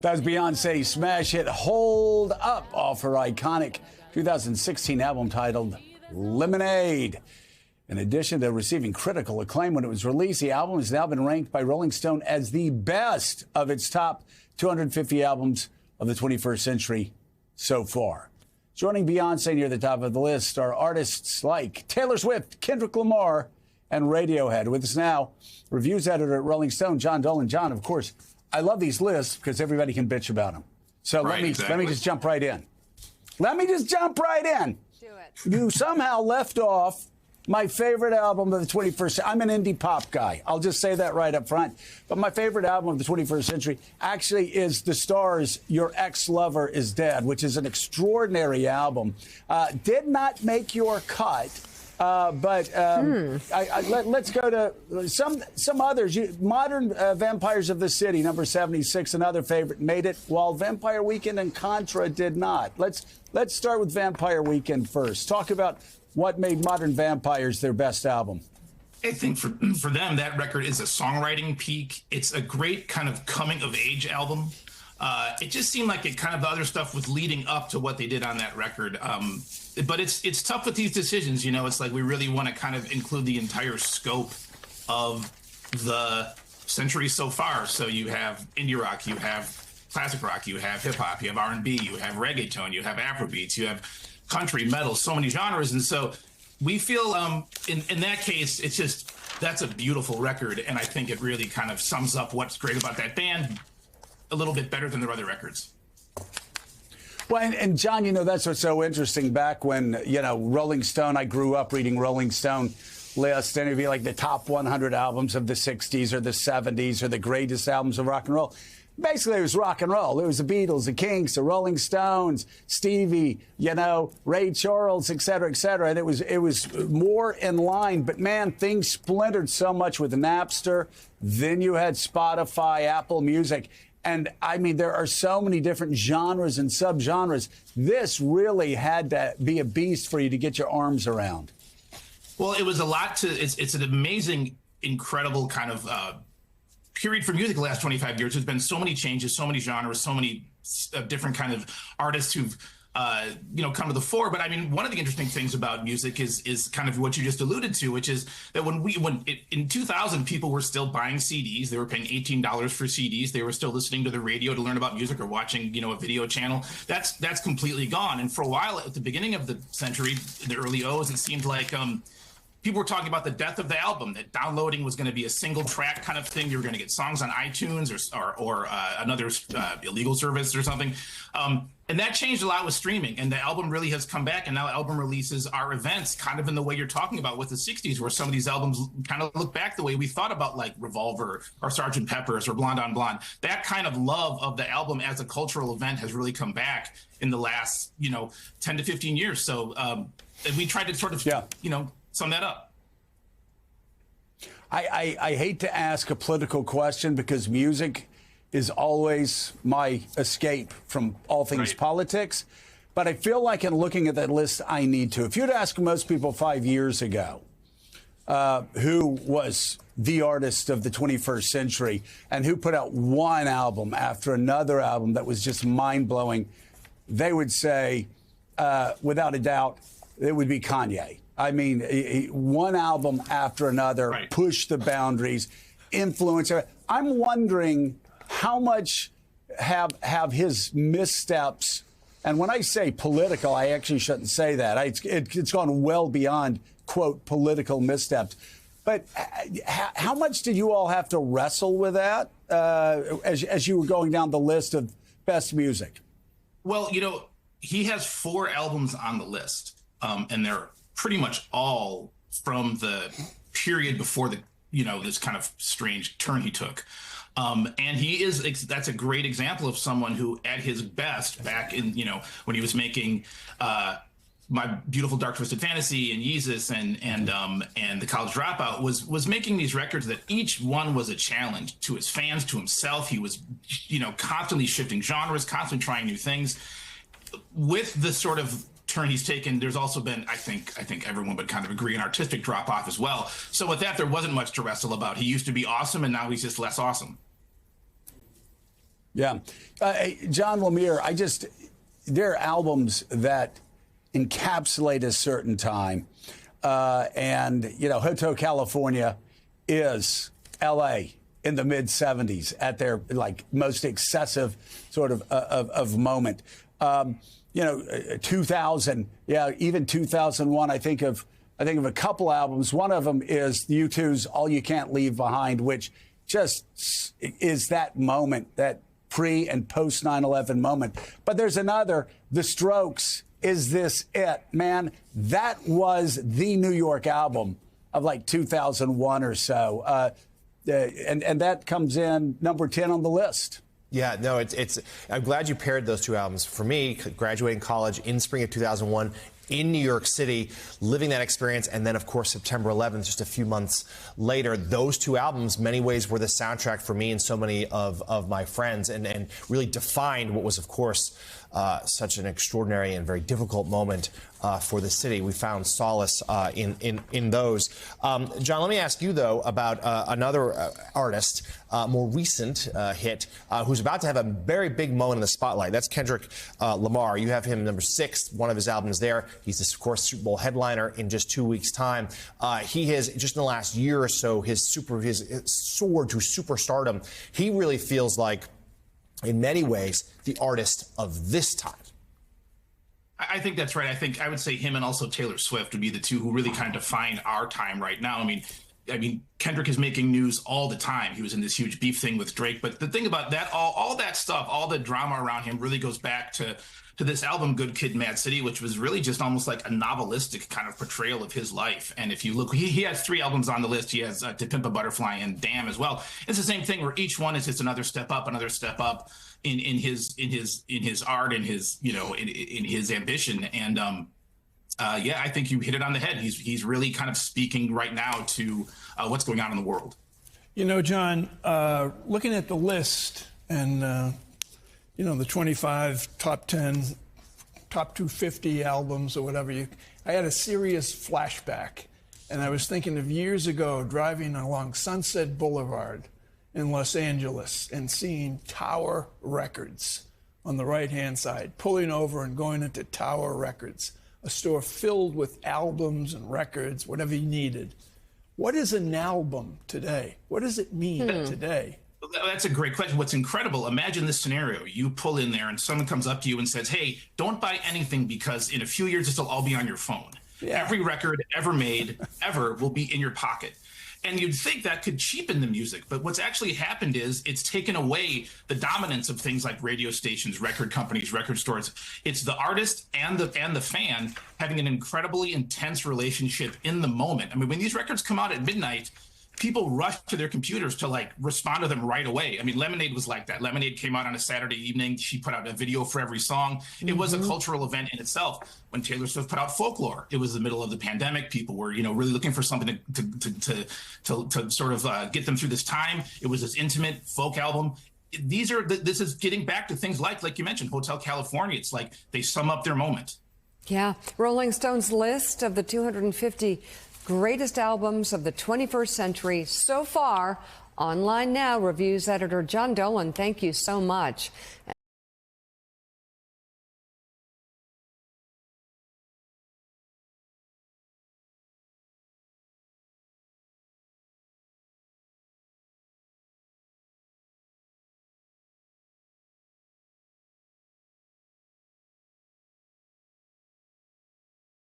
That was Beyonce's smash hit Hold Up off her iconic 2016 album titled Lemonade. In addition to receiving critical acclaim when it was released, the album has now been ranked by Rolling Stone as the best of its top 250 albums of the 21st century so far. Joining Beyonce near the top of the list are artists like Taylor Swift, Kendrick Lamar, and Radiohead. With us now, reviews editor at Rolling Stone, John Dolan. John, of course, I love these lists because everybody can bitch about them. So let me just jump right in. Do it. You somehow left off my favorite album of the 21st century. I'm an indie pop guy. I'll just say that right up front. But my favorite album of the 21st century actually is The Stars' Your Ex-Lover Is Dead, which is an extraordinary album. Did not make your cut. Let's go to some others. Modern Vampires of the City, number 76, another favorite, made it, while Vampire Weekend and Contra did not. Let's start with Vampire Weekend first. Talk about what made Modern Vampires their best album. I think for them, that record is a songwriting peak. It's a great kind of coming-of-age album. It just seemed like it kind of the other stuff was leading up to what they did on that record. But it's tough with these decisions, you know. It's like we really want to kind of include the entire scope of the century so far. So you have indie rock, you have classic rock, you have hip hop, you have R&B, you have reggaeton, you have Afrobeats, you have country, metal, so many genres. And so we feel in that case, it's just that's a beautiful record. And I think it really kind of sums up what's great about that band a little bit better than their other records. Well, and John, you know, that's what's so interesting. Back when, you know, Rolling Stone, I grew up reading Rolling Stone lists, and it'd be like the top 100 albums of the 60s or the 70s or the greatest albums of rock and roll. Basically, it was rock and roll. It was the Beatles, the Kinks, the Rolling Stones, Stevie, you know, Ray Charles, et cetera, et cetera. And it was more in line. But, man, things splintered so much with Napster. Then you had Spotify, Apple Music. And, I mean, there are so many different genres and subgenres. This really had to be a beast for you to get your arms around. Well, it was a lot to it's an amazing, incredible kind of period for music the last 25 years. There's been so many changes, so many genres, so many different kind of artists who've come to the fore. But I mean, one of the interesting things about music is kind of what you just alluded to, which is that in 2000, people were still buying CDs. They were paying $18 for CDs. They were still listening to the radio to learn about music or watching, a video channel. That's completely gone. And for a while, at the beginning of the century, the early O's, it seemed like people were talking about the death of the album, that downloading was going to be a single track kind of thing. You were going to get songs on iTunes or another illegal service or something. And that changed a lot with streaming. And the album really has come back. And now album releases are events kind of in the way you're talking about with the 60s, where some of these albums kind of look back the way we thought about like Revolver or Sgt. Pepper's or Blonde on Blonde. That kind of love of the album as a cultural event has really come back in the last, 10 to 15 years. So we tried to sort of, sum that up. I hate to ask a political question because music is always my escape from all things politics. But I feel like in looking at that list, I need to. If you'd ask most people 5 years ago who was the artist of the 21st century and who put out one album after another album that was just mind-blowing, they would say, without a doubt, it would be Kanye. I mean, one album after another, pushed the boundaries, influenced. I'm wondering how much have his missteps, and when I say political, I actually shouldn't say that. It's gone well beyond, quote, political missteps. But how much did you all have to wrestle with that as you were going down the list of best music? Well, he has 4 albums on the list, and they're pretty much all from the period before this kind of strange turn he took. And that's a great example of someone who at his best back in, when he was making My Beautiful Dark Twisted Fantasy and Yeezus and The College Dropout was making these records that each one was a challenge to his fans, to himself. He was, constantly shifting genres, constantly trying new things. With the sort of turn he's taken, there's also been, I think everyone would kind of agree, an artistic drop off as well. So with that, there wasn't much to wrestle about. He used to be awesome, and now he's just less awesome. Yeah. John Lemire, there are albums that encapsulate a certain time. And, Hotel California is L.A. in the mid 70s at their most excessive sort of moment. 2000, even 2001. I think of a couple albums. One of them is U2's "All You Can't Leave Behind," which just is that moment, that pre and post 9/11 moment. But there's another, The Strokes. Is This It? Man, that was the New York album of 2001 or so. And that comes in number 10 on the list. Yeah, no, I'm glad you paired those two albums. For me, graduating college in spring of 2001 in New York City, living that experience, and then, of course, September 11th, just a few months later, those two albums, many ways, were the soundtrack for me and so many of my friends, and really defined what was, of course, such an extraordinary and very difficult moment for the city. We found solace in those. John, let me ask you, though, about another artist, more recent hit, who's about to have a very big moment in the spotlight. That's Kendrick Lamar. You have him number 6, one of his albums there. He's, of course, Super Bowl headliner in just 2 weeks' time. He has, just in the last year or so, his soared to superstardom. He really feels like, in many ways, the artist of this time. I think that's right. I would say him and also Taylor Swift would be the two who really kind of define our time right now. I mean, Kendrick is making news all the time. He was in this huge beef thing with Drake. But the thing about that, all that stuff, all the drama around him really goes back to this album, Good Kid, Mad City, which was really just almost like a novelistic kind of portrayal of his life. And if you look, he has 3 albums on the list. He has To Pimp a Butterfly and Damn as well. It's the same thing where each one is just another step up in his art and his, in his ambition. And I think you hit it on the head. He's really kind of speaking right now to what's going on in the world. John, looking at the list and, the 25 top 10, top 250 albums or whatever, I had a serious flashback. And I was thinking of years ago driving along Sunset Boulevard in Los Angeles and seeing Tower Records on the right-hand side, pulling over and going into Tower Records, a store filled with albums and records, whatever you needed. What is an album today? What does it mean today? That's a great question. What's incredible, imagine this scenario. You pull in there and someone comes up to you and says, hey, don't buy anything because in a few years, this will all be on your phone. Yeah. Every record ever made, ever, will be in your pocket. And you'd think that could cheapen the music. But what's actually happened is it's taken away the dominance of things like radio stations, record companies, record stores. It's the artist and the fan having an incredibly intense relationship in the moment. I mean, when these records come out at midnight, people rush to their computers to respond to them right away. I mean, Lemonade was like that. Lemonade came out on a Saturday evening. She put out a video for every song. It was a cultural event in itself. When Taylor Swift put out Folklore, it was the middle of the pandemic. People were, really looking for something to sort of get them through this time. It was this intimate folk album. This is getting back to things like you mentioned, Hotel California. It's like they sum up their moment. Yeah. Rolling Stone's list of the 250 greatest albums of the 21st century so far. Online now. Reviews editor John Dolan, thank you so much.